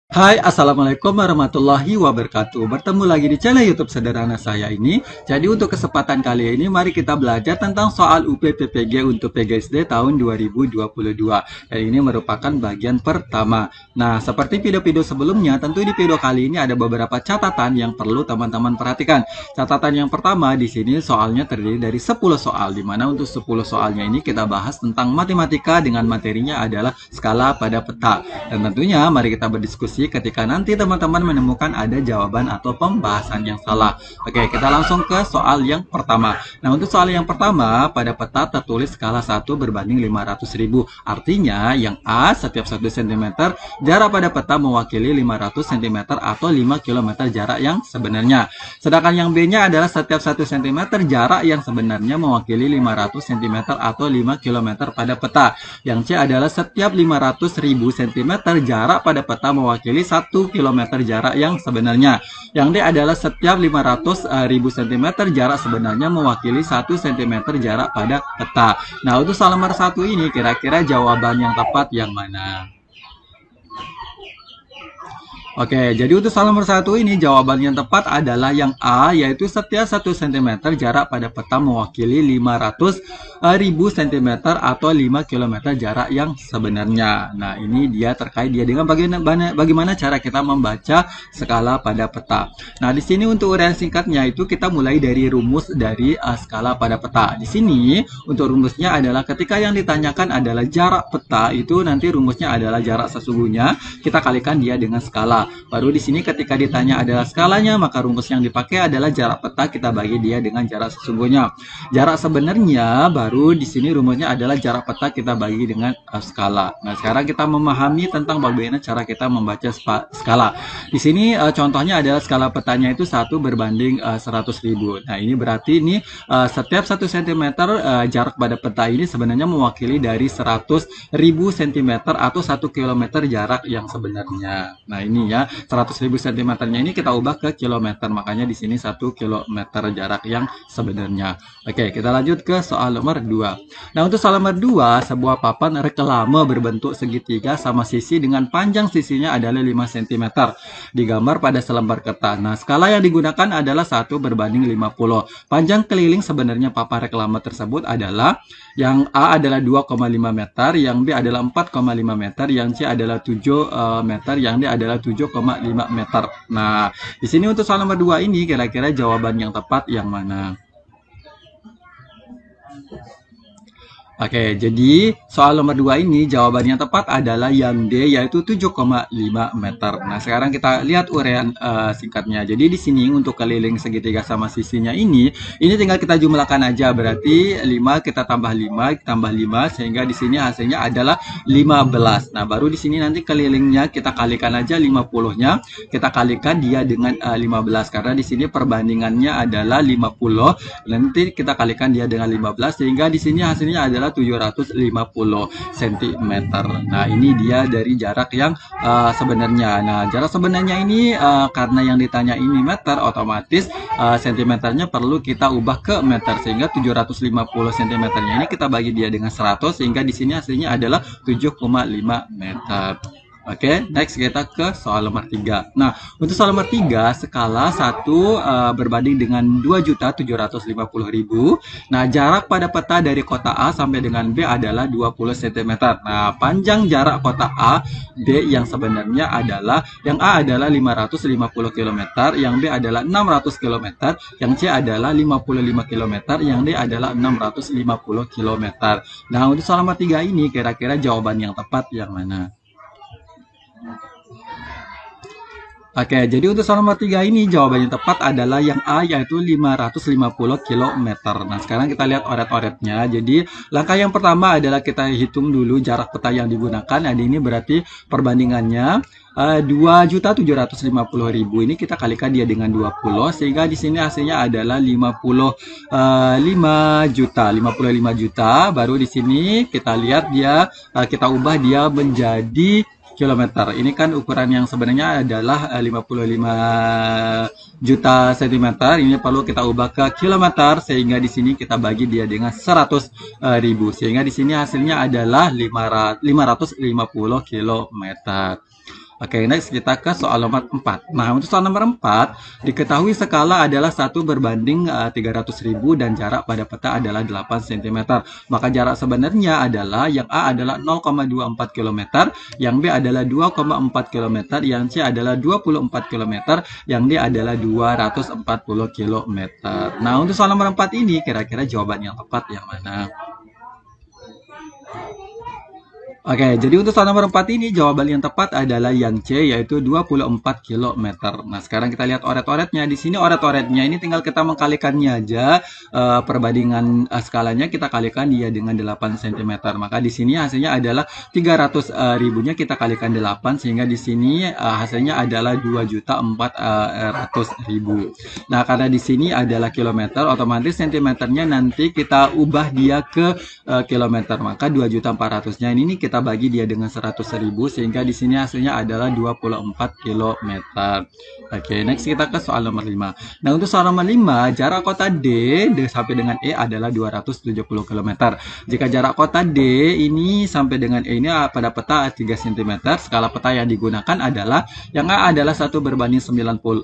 Hai, Assalamualaikum warahmatullahi wabarakatuh. Bertemu lagi di channel YouTube sederhana saya ini. Jadi untuk kesempatan kali ini, mari kita belajar tentang soal UPPPG untuk PGSD tahun 2022. Dan ini merupakan bagian pertama. Nah, seperti video-video sebelumnya, tentu di video kali ini ada beberapa catatan yang perlu teman-teman perhatikan. Catatan yang pertama di sini soalnya terdiri dari 10 soal, di mana untuk 10 soalnya ini kita bahas tentang matematika dengan materinya adalah skala pada peta. Dan tentunya mari kita berdiskusi ketika nanti teman-teman menemukan ada jawaban atau pembahasan yang salah. Oke, kita langsung ke soal yang pertama. Nah, untuk soal yang pertama, pada peta tertulis skala 1 berbanding 500.000. Artinya, yang A setiap 1 cm, jarak pada peta mewakili 500 cm atau 5 km jarak yang sebenarnya. Sedangkan yang B-nya adalah setiap 1 cm, jarak yang sebenarnya mewakili 500 cm atau 5 km pada peta. Yang C adalah setiap 500.000 cm, jarak pada peta mewakili 1 km jarak yang sebenarnya. Yang D adalah setiap 500.000 cm, jarak sebenarnya mewakili 1 cm jarak pada peta. Nah, untuk soal nomor 1 ini kira-kira jawaban yang tepat yang mana? Oke, jadi untuk soal nomor 1 ini jawaban yang tepat adalah yang A, yaitu setiap 1 cm jarak pada peta mewakili 500.000 cm atau 5 km jarak yang sebenarnya. Nah, ini dia terkait dia dengan bagaimana cara kita membaca skala pada peta. Nah, di sini untuk uraian singkatnya itu kita mulai dari rumus dari skala pada peta. Di sini untuk rumusnya adalah ketika yang ditanyakan adalah jarak peta, itu nanti rumusnya adalah jarak sesungguhnya kita kalikan dia dengan skala. Baru di sini ketika ditanya adalah skalanya, maka rumus yang dipakai adalah jarak peta kita bagi dia dengan jarak sesungguhnya. Jarak sebenarnya baru di sini rumusnya adalah jarak peta kita bagi dengan skala. Nah, sekarang kita memahami tentang bagaimana cara kita membaca skala. Di sini contohnya adalah skala petanya itu 1 berbanding 100.000. Nah, ini berarti ini setiap 1 cm jarak pada peta ini sebenarnya mewakili dari 100.000 cm atau 1 km jarak yang sebenarnya. Nah, ini ya 100.000 cm-nya ini kita ubah ke kilometer, makanya di sini 1 km jarak yang sebenarnya. Oke, kita lanjut ke soal nomor 2. Nah, untuk soal nomor 2, sebuah papan reklame berbentuk segitiga sama sisi dengan panjang sisinya adalah 5 cm digambar pada selembar kertas. Nah, skala yang digunakan adalah 1 berbanding 50. Panjang keliling sebenarnya papan reklame tersebut adalah yang A adalah 2,5 meter, yang B adalah 4,5 meter, yang C adalah 7 meter, yang D adalah 7,5 meter. Nah, di sini untuk soal nomor 2 ini kira-kira jawaban yang tepat yang mana? Oke, jadi soal nomor 2 ini jawabannya tepat adalah yang D, yaitu 7,5 meter. Nah, sekarang kita lihat uraian singkatnya. Jadi di sini untuk keliling segitiga sama sisinya ini tinggal kita jumlahkan aja. Berarti 5 kita tambah 5 tambah 5 sehingga di sini hasilnya adalah 15. Nah, baru di sini nanti kelilingnya kita kalikan aja 50-nya. Kita kalikan dia dengan 15 karena di sini perbandingannya adalah 50. Nanti kita kalikan dia dengan 15 sehingga di sini hasilnya adalah 750 cm. Nah, ini dia dari jarak yang sebenarnya. Nah, jarak sebenarnya ini karena yang ditanya ini meter, otomatis cm-nya perlu kita ubah ke meter sehingga 750 cm-nya ini kita bagi dia dengan 100 sehingga di sini hasilnya adalah 7,5 meter. Oke, next kita ke soal nomor 3. Nah, untuk soal nomor 3, skala 1 berbanding dengan 2.750.000. Nah, jarak pada peta dari kota A sampai dengan B adalah 20 cm. Nah, panjang jarak kota A, B yang sebenarnya adalah, yang A adalah 550 km, yang B adalah 600 km, yang C adalah 55 km, yang D adalah 650 km. Nah, untuk soal nomor 3 ini kira-kira jawaban yang tepat yang mana? Oke, jadi untuk soal nomor 3 ini jawabannya tepat adalah yang A, yaitu 550 km. Nah, sekarang kita lihat oret-oretnya. Jadi langkah yang pertama adalah kita hitung dulu jarak peta yang digunakan. Nah, ini berarti perbandingannya 2.750.000 ini kita kalikan dia dengan 20 sehingga di sini hasilnya adalah 55 juta. Baru di sini kita lihat dia kita ubah dia menjadi kilometer. Ini kan ukuran yang sebenarnya adalah 55 juta cm. Ini perlu kita ubah ke kilometer sehingga di sini kita bagi dia dengan 100.000 sehingga di sini hasilnya adalah 550 km. Oke, next kita ke soal nomor 4. Nah, untuk soal nomor 4, diketahui skala adalah 1 berbanding 300.000 dan jarak pada peta adalah 8 cm. Maka jarak sebenarnya adalah yang A adalah 0,24 km, yang B adalah 2,4 km, yang C adalah 24 km, yang D adalah 240 km. Nah, untuk soal nomor 4 ini kira-kira jawaban yang tepat yang mana? Oke, jadi untuk soal nomor 4 ini jawaban yang tepat adalah yang C, yaitu 24 km. Nah, sekarang kita lihat oret-oretnya. Di sini oret-oretnya ini tinggal kita mengkalikannya aja. Perbandingan skalanya kita kalikan dia dengan 8 cm. Maka di sini hasilnya adalah 300 ribunya kita kalikan 8, sehingga di sini hasilnya adalah 2.400.000. Nah, karena di sini adalah kilometer, otomatis sentimeternya nanti kita ubah dia ke kilometer. Maka 2.400-nya ini kita bagi dia dengan 100.000, sehingga di sini hasilnya adalah 24 km. Oke, next kita ke soal nomor 5. Nah, untuk soal nomor 5, jarak kota D sampai dengan E adalah 270 km. Jika jarak kota D ini sampai dengan E ini pada peta 3 cm, skala peta yang digunakan adalah yang A adalah 1 berbanding 9.000,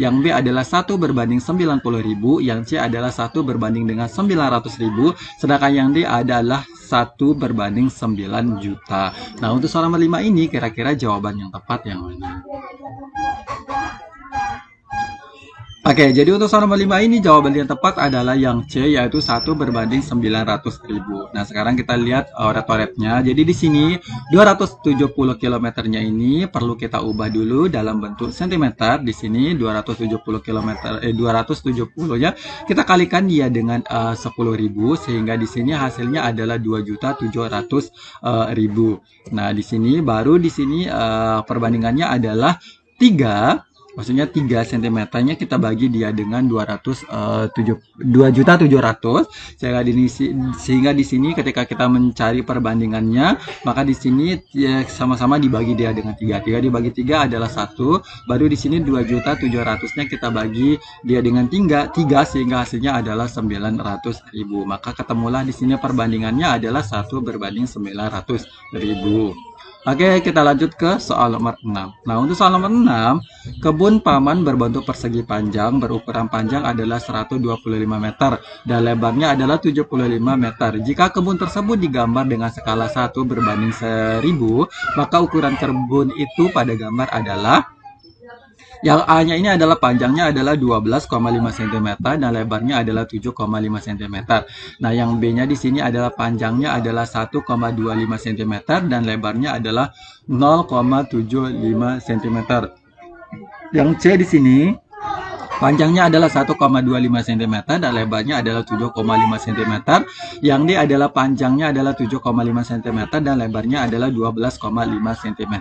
yang B adalah 1 berbanding 90.000, yang C adalah 1 berbanding dengan 900.000, sedangkan yang D adalah 1 berbanding 9 juta. Nah, untuk soal nomor 5 ini kira-kira jawaban yang tepat yang mana? Oke, jadi untuk soal nomor 5 ini jawaban yang tepat adalah yang C, yaitu 1 berbanding 900.000. Nah, sekarang kita lihat oret-oretnya. Jadi di sini 270 km-nya ini perlu kita ubah dulu dalam bentuk cm. Di sini 270 km 270-nya kita kalikan dia dengan 10.000, sehingga di sini hasilnya adalah 2.700.000. Nah, di sini baru di sini perbandingannya adalah 3. Maksudnya 3 cm-nya kita bagi dia dengan 2.700.000, sehingga di sini ketika kita mencari perbandingannya, maka di sini ya, sama-sama dibagi dia dengan 3. 3 dibagi 3 adalah 1. Baru di sini 2.700-nya kita bagi dia dengan 3, sehingga hasilnya adalah 900.000. Maka ketemulah di sini perbandingannya adalah 1 berbanding 900.000. Oke, kita lanjut ke soal nomor 6. Nah, untuk soal nomor 6, kebun paman berbentuk persegi panjang, berukuran panjang adalah 125 meter, dan lebarnya adalah 75 meter. Jika kebun tersebut digambar dengan skala 1 berbanding 1000, maka ukuran kebun itu pada gambar adalah yang A-nya ini adalah panjangnya adalah 12,5 cm dan lebarnya adalah 7,5 cm. Nah, yang B-nya di sini adalah panjangnya adalah 1,25 cm dan lebarnya adalah 0,75 cm. Yang C di sini panjangnya adalah 1,25 cm dan lebarnya adalah 7,5 cm. Yang D adalah panjangnya adalah 7,5 cm dan lebarnya adalah 12,5 cm.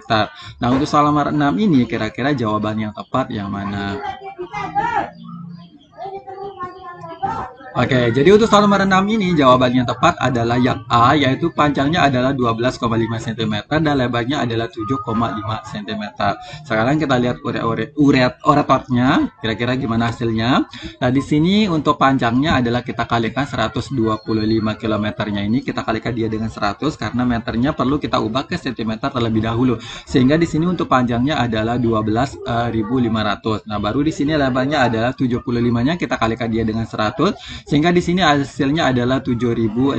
Nah, untuk soal nomor 6 ini kira-kira jawaban yang tepat yang mana? Oke, jadi untuk soal nomor 6 ini jawaban yang tepat adalah yang A, yaitu panjangnya adalah 12,5 cm dan lebarnya adalah 7,5 cm. Sekarang kita lihat oratornya, kira-kira gimana hasilnya. Nah, di sini untuk panjangnya adalah kita kalikan 125 km-nya ini, kita kalikan dia dengan 100 karena meternya perlu kita ubah ke cm terlebih dahulu. Sehingga di sini untuk panjangnya adalah 12.500. Nah, baru di sini lebarnya adalah 75-nya, kita kalikan dia dengan 100. Sehingga di sini hasilnya adalah 7.500.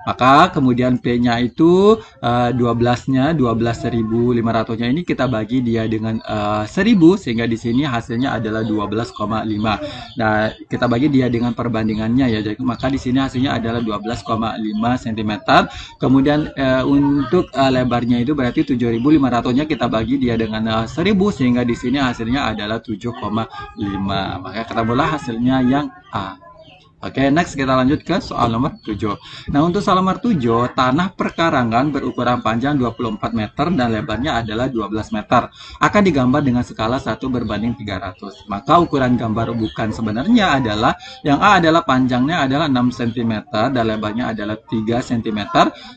Maka kemudian P-nya itu 12-nya, 12.500-nya ini kita bagi dia dengan 1.000, sehingga di sini hasilnya adalah 12,5. Nah, kita bagi dia dengan perbandingannya ya. Jadi maka di sini hasilnya adalah 12,5 cm. Kemudian untuk lebarnya itu berarti 7.500-nya kita bagi dia dengan 1.000, sehingga di sini hasilnya adalah 7,5. Maka ketemulah hasilnya yang A. Oke, next kita lanjut ke soal nomor 7. Nah, untuk soal nomor 7, tanah perkarangan berukuran panjang 24 meter dan lebarnya adalah 12 meter. Akan digambar dengan skala 1 berbanding 300. Maka ukuran gambar bukan sebenarnya adalah yang A adalah panjangnya adalah 6 cm dan lebarnya adalah 3 cm.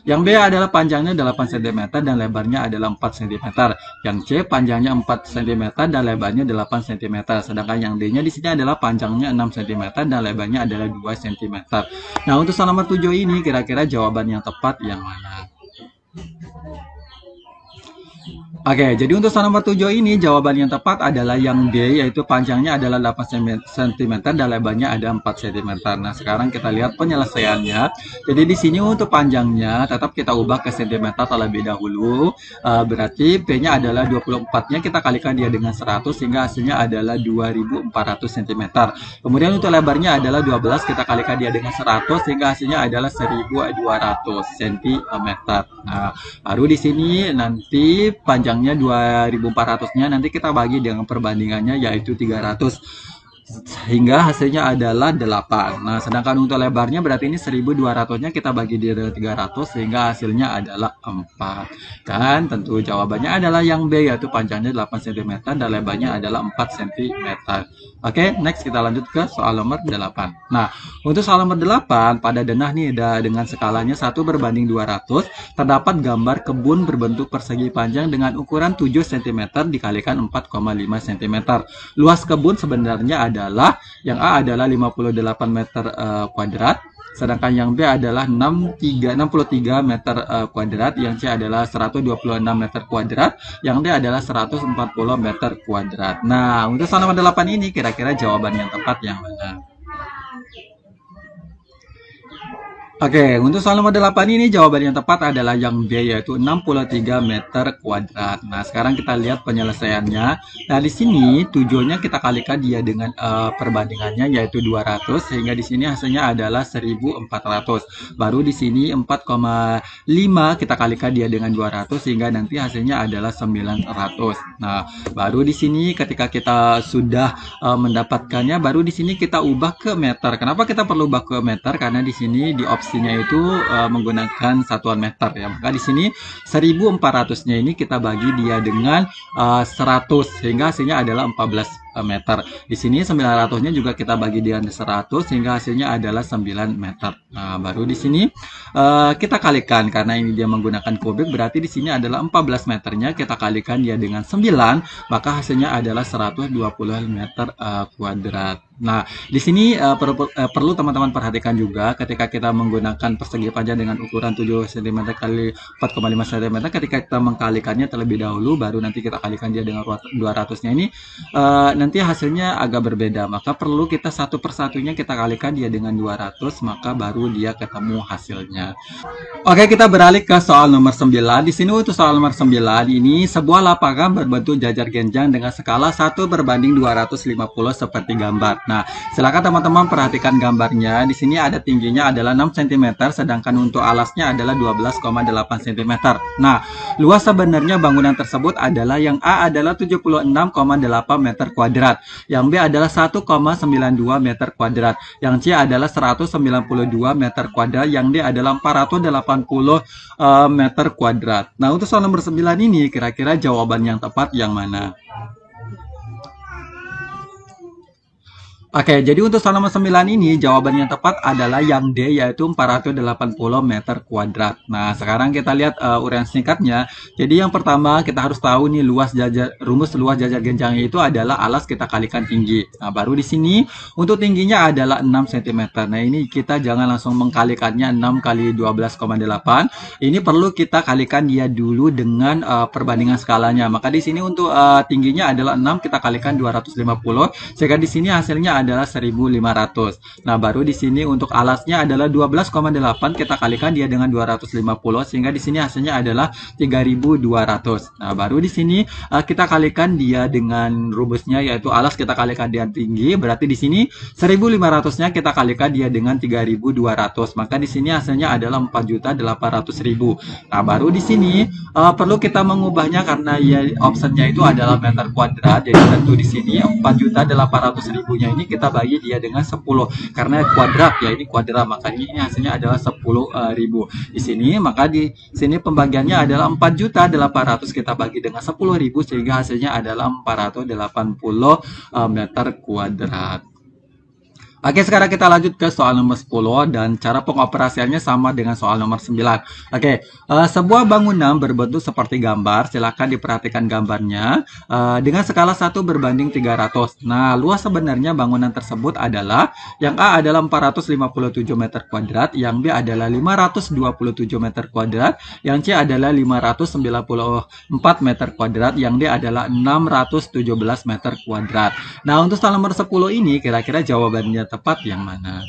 Yang B adalah panjangnya 8 cm dan lebarnya adalah 4 cm. Yang C panjangnya 4 cm dan lebarnya 8 cm. Sedangkan yang D-nya di sini adalah panjangnya 6 cm dan lebarnya adalah 2 cm. Nah, untuk soal nomor 7 ini kira-kira jawaban yang tepat yang mana? Oke, jadi untuk soal nomor 7 ini jawaban yang tepat adalah yang D, yaitu panjangnya adalah 8 cm dan lebarnya ada 4 cm. Nah, sekarang kita lihat penyelesaiannya. Jadi di sini untuk panjangnya tetap kita ubah ke cm terlebih dahulu. Berarti P-nya adalah 24-nya kita kalikan dia dengan 100 sehingga hasilnya adalah 2400 cm. Kemudian untuk lebarnya adalah 12, kita kalikan dia dengan 100 sehingga hasilnya adalah 1200 cm. Nah, baru di sini nanti panjangnya 2400-nya nanti kita bagi dengan perbandingannya yaitu 300 sehingga hasilnya adalah 8. Nah, sedangkan untuk lebarnya berarti ini 1200-nya kita bagi dengan 300 sehingga hasilnya adalah 4. Dan tentu jawabannya adalah yang B, yaitu panjangnya 8 cm dan lebarnya adalah 4 cm. Oke, next kita lanjut ke soal nomor 8. Nah, untuk soal nomor 8 pada denah nih dengan skalanya 1/200 terdapat gambar kebun berbentuk persegi panjang dengan ukuran 7 cm dikalikan 4,5 cm. Luas kebun sebenarnya adalah yang A adalah 58 meter kuadrat, sedangkan yang B adalah 63 meter kuadrat, yang C adalah 126 meter kuadrat, yang D adalah 140 meter kuadrat. Nah, untuk soal nomor 8 ini kira-kira jawaban yang tepat yang mana? Oke, untuk soal nomor 8 ini jawaban yang tepat adalah yang B, yaitu 63 meter kuadrat. Nah, sekarang kita lihat penyelesaiannya. Nah, di sini tujuannya kita kalikan dia dengan perbandingannya yaitu 200 sehingga di sini hasilnya adalah 1400. Baru di sini 4,5 kita kalikan dia dengan 200 sehingga nanti hasilnya adalah 900. Nah, baru di sini ketika kita sudah mendapatkannya, baru di sini kita ubah ke meter. Kenapa kita perlu ubah ke meter? Karena di sini di opsi itu menggunakan satuan meter ya. Maka di sini 1400-nya ini kita bagi dia dengan 100 sehingga hasilnya adalah 14 meter. Di sini 900-nya juga kita bagi dengan 100 sehingga hasilnya adalah 9 meter. Nah, baru di sini kita kalikan karena ini dia menggunakan kubik, berarti di sini adalah 14 meternya kita kalikan dia dengan 9, maka hasilnya adalah 120 meter kuadrat. Nah, di sini perlu teman-teman perhatikan juga ketika kita menggunakan persegi panjang dengan ukuran 7 cm kali 4,5 cm, ketika kita mengkalikannya terlebih dahulu, baru nanti kita kalikan dia dengan 200-nya ini, nanti hasilnya agak berbeda. Maka perlu kita satu persatunya kita kalikan dia dengan 200, maka baru dia ketemu hasilnya. Oke, kita beralih ke soal nomor 9. Di sini untuk soal nomor 9 ini sebuah lapangan berbentuk jajar genjang dengan skala 1/250 seperti gambar. Nah, silakan teman-teman perhatikan gambarnya. Di sini ada tingginya adalah 6 cm, sedangkan untuk alasnya adalah 12,8 cm. Nah, luas sebenarnya bangunan tersebut adalah yang A adalah 76,8 meter kuadrat, yang B adalah 1,92 meter kuadrat, yang C adalah 192 meter kuadrat, yang D adalah 480 meter kuadrat. Nah, untuk soal nomor 9 ini kira-kira jawaban yang tepat yang mana? Oke, jadi untuk soal nomor 9 ini jawaban yang tepat adalah yang D, yaitu 480 meter kuadrat. Nah, sekarang kita lihat uraian singkatnya. Jadi yang pertama kita harus tahu nih rumus luas jajar genjang itu adalah alas kita kalikan tinggi. Nah, baru di sini untuk tingginya adalah 6 cm. Nah, ini kita jangan langsung mengkalikannya 6 kali 12,8. Ini perlu kita kalikan dia dulu dengan perbandingan skalanya. Maka di sini untuk tingginya adalah 6, kita kalikan 250 sehingga di sini hasilnya adalah 1500. Nah, baru di sini untuk alasnya adalah 12,8, kita kalikan dia dengan 250 sehingga di sini hasilnya adalah 3200. Nah, baru di sini kita kalikan dia dengan rumusnya yaitu alas kita kalikan dia tinggi, berarti di sini 1500-nya kita kalikan dia dengan 3200. Maka di sini hasilnya adalah 4.800.000. Nah, baru di sini perlu kita mengubahnya karena ya offsetnya itu adalah meter kuadrat. Jadi tentu di sini 4.800.000-nya ini kita bagi dia dengan 10 karena kuadrat ya, ini kuadrat, makanya ini hasilnya adalah 10.000 di sini. Maka di sini pembagiannya adalah 4.800 kita bagi dengan 10.000 sehingga hasilnya adalah 480 meter kuadrat. Oke, sekarang kita lanjut ke soal nomor 10 dan cara pengoperasiannya sama dengan soal nomor 9. Oke, sebuah bangunan berbentuk seperti gambar. Silakan diperhatikan gambarnya dengan skala 1:300. Nah, luas sebenarnya bangunan tersebut adalah yang A adalah 457 meter kuadrat, yang B adalah 527 meter kuadrat, yang C adalah 594 meter kuadrat, yang D adalah 617 meter kuadrat. Nah, untuk soal nomor 10 ini kira-kira jawabannya tepat yang mana?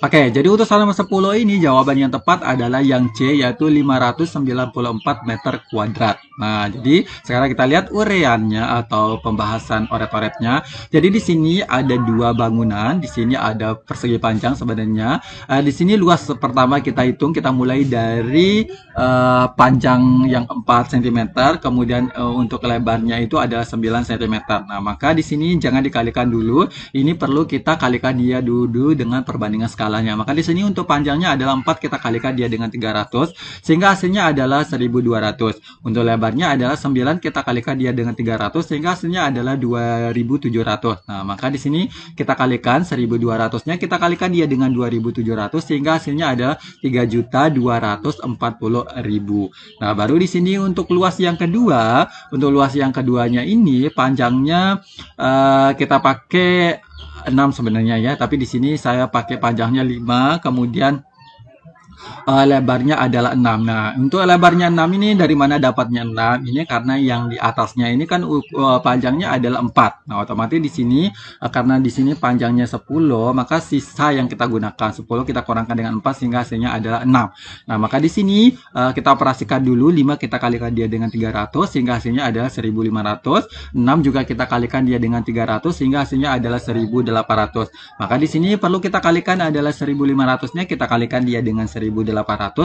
Oke, jadi untuk soal nomor 10 ini jawaban yang tepat adalah yang C, yaitu 594 meter kuadrat. Nah, jadi sekarang kita lihat ureannya atau pembahasan oret-oretnya. Jadi di sini ada dua bangunan, di sini ada persegi panjang sebenarnya. Di sini luas pertama kita hitung, kita mulai dari panjang yang 4 cm, kemudian untuk lebarnya itu adalah 9 cm. Nah, maka di sini jangan dikalikan dulu, ini perlu kita kalikan dia dulu dengan perbandingan skala. Maka di sini untuk panjangnya adalah 4, kita kalikan dia dengan 300 sehingga hasilnya adalah 1200. Untuk lebarnya adalah 9, kita kalikan dia dengan 300 sehingga hasilnya adalah 2700. Nah, maka di sini kita kalikan 1200-nya kita kalikan dia dengan 2700 sehingga hasilnya adalah 3.240.000. Nah, baru di sini untuk luas yang kedua, untuk luas yang keduanya ini panjangnya kita pakai 6 sebenarnya ya, tapi di sini saya pakai panjangnya 5, kemudian lebarnya adalah 6. Nah, untuk lebarnya 6 ini dari mana dapatnya 6? Ini karena yang di atasnya ini kan panjangnya adalah 4. Nah, otomatis di sini karena di sini panjangnya 10, maka sisa yang kita gunakan 10 kita kurangkan dengan 4 sehingga hasilnya adalah 6. Nah, maka di sini kita operasikan dulu 5 kita kalikan dia dengan 300 sehingga hasilnya adalah 1500. 6 juga kita kalikan dia dengan 300 sehingga hasilnya adalah 1800. Maka di sini perlu kita kalikan adalah 1500-nya kita kalikan dia dengan 1800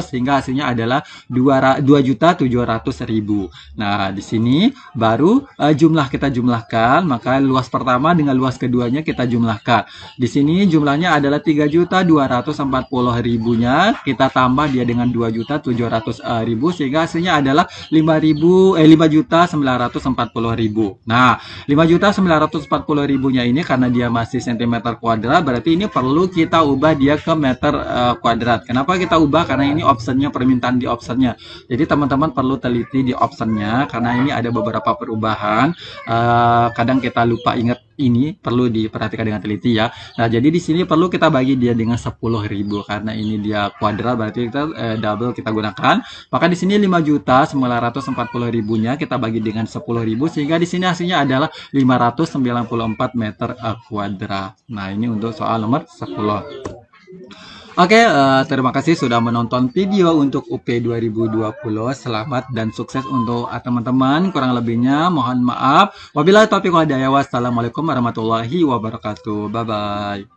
sehingga hasilnya adalah 2.700.000. Nah, di sesse baru jumlah kita jumlahkan, maka luas pertama dengan luas keduanya kita jumlahkan. Di sini jumlahnya adalah 3.240.000-nya, kita tambah dia dengan 2.700.000 sehingga hasilnya adalah 5.940.000. Nah, 5.940.000-nya ini karena dia masih cm kuadrat, berarti ini perlu kita ubah dia ke meter kuadrat. Kenapa kita ubah? Karena ini optionnya, permintaan di optionnya. Jadi teman-teman perlu teliti di optionnya karena ini ada beberapa perubahan. Kadang kita lupa ingat, ini perlu diperhatikan dengan teliti ya. Nah, jadi di sini perlu kita bagi dia dengan 10.000 karena ini dia kuadrat, berarti kita double kita gunakan. Maka di sini 5.940.000-nya kita bagi dengan 10.000 sehingga di sini hasilnya adalah 594 meter kuadrat. Nah, ini untuk soal nomor 10. Oke, terima kasih sudah menonton video untuk UP 2020. Selamat dan sukses untuk teman-teman. Kurang lebihnya mohon maaf. Wabillahi taufiq wal hidayah. Wassalamualaikum warahmatullahi wabarakatuh. Bye-bye.